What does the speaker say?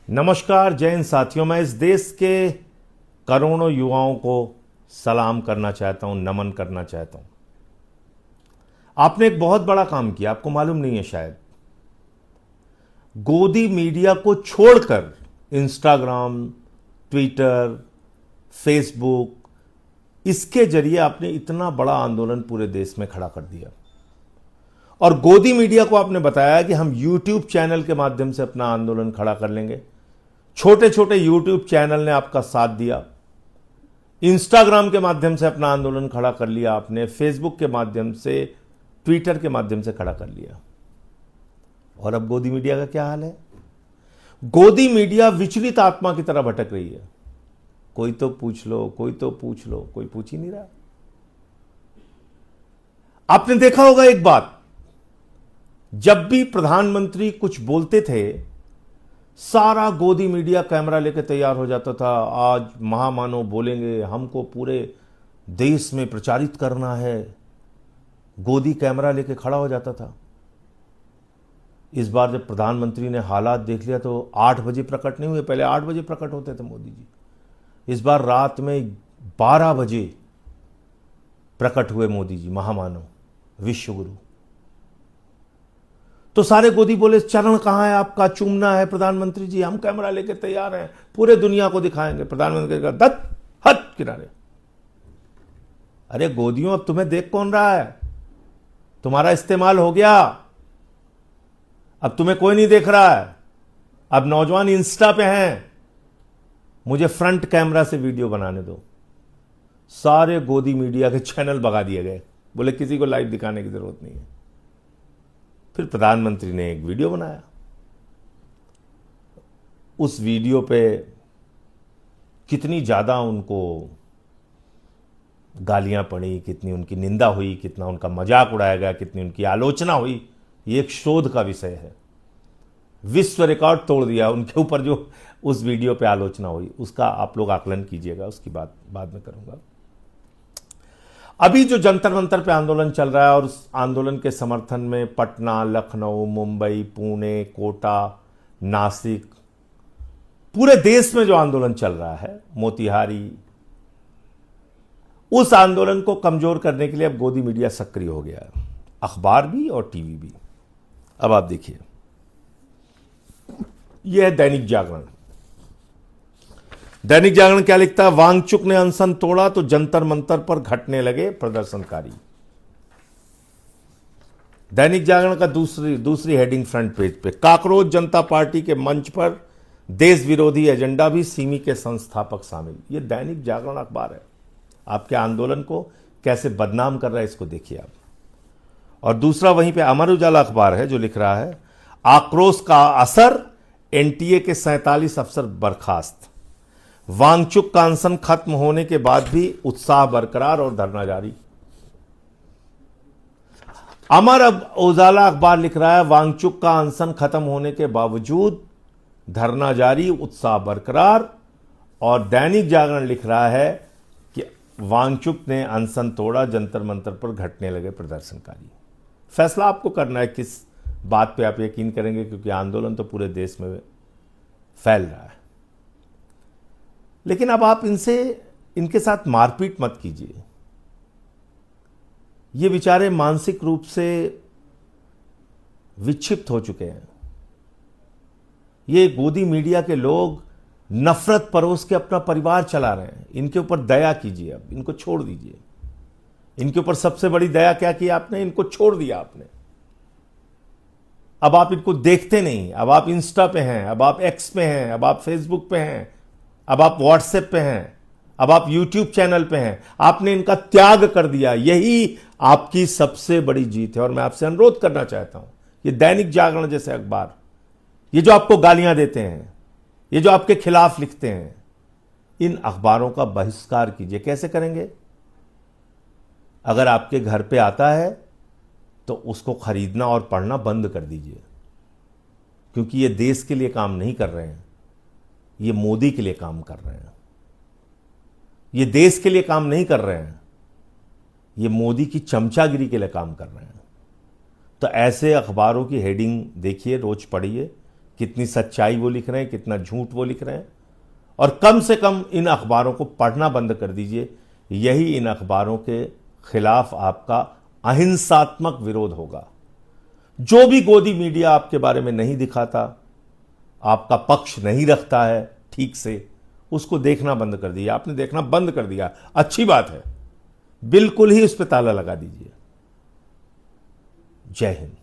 नमस्कार जय हिंद साथियों। मैं इस देश के करोड़ों युवाओं को सलाम करना चाहता हूं, नमन करना चाहता हूं। आपने एक बहुत बड़ा काम किया, आपको मालूम नहीं है शायद। गोदी मीडिया को छोड़कर इंस्टाग्राम, ट्विटर, फेसबुक, इसके जरिए आपने इतना बड़ा आंदोलन पूरे देश में खड़ा कर दिया। और गोदी मीडिया को आपने बताया कि हम यूट्यूब चैनल के माध्यम से अपना आंदोलन खड़ा कर लेंगे। छोटे छोटे यूट्यूब चैनल ने आपका साथ दिया, इंस्टाग्राम के माध्यम से अपना आंदोलन खड़ा कर लिया आपने, फेसबुक के माध्यम से, ट्विटर के माध्यम से खड़ा कर लिया। और अब गोदी मीडिया का क्या हाल है? गोदी मीडिया विचलित आत्मा की तरह भटक रही है। कोई तो पूछ लो, कोई तो पूछ लो, कोई पूछ ही नहीं रहा। आपने देखा होगा एक बात, जब भी प्रधानमंत्री कुछ बोलते थे, सारा गोदी मीडिया कैमरा लेकर तैयार हो जाता था। आज महामानव बोलेंगे, हमको पूरे देश में प्रचारित करना है। गोदी कैमरा लेकर खड़ा हो जाता था। इस बार जब प्रधानमंत्री ने हालात देख लिया तो 8 बजे प्रकट नहीं हुए, पहले 8 बजे प्रकट होते थे मोदी जी। इस बार रात में 12 बजे प्रकट हुए मोदी जी, महामानव, विश्वगुरु। तो सारे गोदी बोले, चरण कहां है आपका, चूमना है प्रधानमंत्री जी, हम कैमरा लेके तैयार हैं, पूरे दुनिया को दिखाएंगे। प्रधानमंत्री का दत्त हट किनारे। अरे गोदियों, अब तुम्हें देख कौन रहा है? तुम्हारा इस्तेमाल हो गया, अब तुम्हें कोई नहीं देख रहा है। अब नौजवान इंस्टा पे हैं, मुझे फ्रंट कैमरा से वीडियो बनाने दो। सारे गोदी मीडिया के चैनल भगा दिए गए, बोले किसी को लाइव दिखाने की जरूरत नहीं है। फिर प्रधानमंत्री ने एक वीडियो बनाया। उस वीडियो पे कितनी ज्यादा उनको गालियां पड़ी, कितनी उनकी निंदा हुई, कितना उनका मजाक उड़ाया गया, कितनी उनकी आलोचना हुई, ये एक शोध का विषय है। विश्व रिकॉर्ड तोड़ दिया उनके ऊपर जो उस वीडियो पे आलोचना हुई, उसका आप लोग आकलन कीजिएगा, उसकी बात बाद में करूंगा। अभी जो जंतर मंतर पे आंदोलन चल रहा है और उस आंदोलन के समर्थन में पटना, लखनऊ, मुंबई, पुणे, कोटा, नासिक, पूरे देश में जो आंदोलन चल रहा है, मोतिहारी, उस आंदोलन को कमजोर करने के लिए अब गोदी मीडिया सक्रिय हो गया है, अखबार भी और टीवी भी। अब आप देखिए, यह है दैनिक जागरण। दैनिक जागरण क्या लिखता है? वांगचुक ने अनशन तोड़ा तो जंतर मंतर पर घटने लगे प्रदर्शनकारी। दैनिक जागरण का दूसरी हेडिंग फ्रंट पेज पे, काकरोच जनता पार्टी के मंच पर देश विरोधी एजेंडा भी, सिमी के संस्थापक शामिल। यह दैनिक जागरण अखबार है, आपके आंदोलन को कैसे बदनाम कर रहा है इसको देखिए आप। और दूसरा वहीं पे अमर उजाला अखबार है जो लिख रहा है, आक्रोश का असर, एनटीए के 47 अफसर बर्खास्त। वांगचुक का अनशन खत्म होने के बाद भी उत्साह बरकरार और धरना जारी। अमर उजाला अखबार लिख रहा है, वांगचुक का अनशन खत्म होने के बावजूद धरना जारी, उत्साह बरकरार। और दैनिक जागरण लिख रहा है कि वांगचुक ने अनशन तोड़ा, जंतर मंतर पर घटने लगे प्रदर्शनकारी। फैसला आपको करना है किस बात पे आप यकीन करेंगे, क्योंकि आंदोलन तो पूरे देश में फैल रहा है। लेकिन अब आप इनके साथ मारपीट मत कीजिए। ये बेचारे मानसिक रूप से विक्षिप्त हो चुके हैं। ये गोदी मीडिया के लोग नफरत परोस के अपना परिवार चला रहे हैं। इनके ऊपर दया कीजिए, अब इनको छोड़ दीजिए। इनके ऊपर सबसे बड़ी दया क्या की आपने? इनको छोड़ दिया आपने। अब आप इनको देखते नहीं, अब आप इंस्टा पे हैं, अब आप एक्स पे हैं, अब आप फेसबुक पे हैं, अब आप व्हाट्सएप पे हैं, अब आप यूट्यूब चैनल पे हैं। आपने इनका त्याग कर दिया, यही आपकी सबसे बड़ी जीत है। और मैं आपसे अनुरोध करना चाहता हूं, ये दैनिक जागरण जैसे अखबार, ये जो आपको गालियां देते हैं, ये जो आपके खिलाफ लिखते हैं, इन अखबारों का बहिष्कार कीजिए। कैसे करेंगे? अगर आपके घर पे आता है तो उसको खरीदना और पढ़ना बंद कर दीजिए, क्योंकि ये देश के लिए काम नहीं कर रहे हैं, ये मोदी के लिए काम कर रहे हैं। ये देश के लिए काम नहीं कर रहे हैं, ये मोदी की चमचागिरी के लिए काम कर रहे हैं। तो ऐसे अखबारों की हेडिंग देखिए, रोज पढ़िए, कितनी सच्चाई वो लिख रहे हैं, कितना झूठ वो लिख रहे हैं। और कम से कम इन अखबारों को पढ़ना बंद कर दीजिए। यही इन अखबारों के खिलाफ आपका अहिंसात्मक विरोध होगा। जो भी गोदी मीडिया आपके बारे में नहीं दिखाता, आपका पक्ष नहीं रखता है ठीक से, उसको देखना बंद कर दिया। आपने देखना बंद कर दिया, अच्छी बात है, बिल्कुल ही उस पर ताला लगा दीजिए। जय हिंद।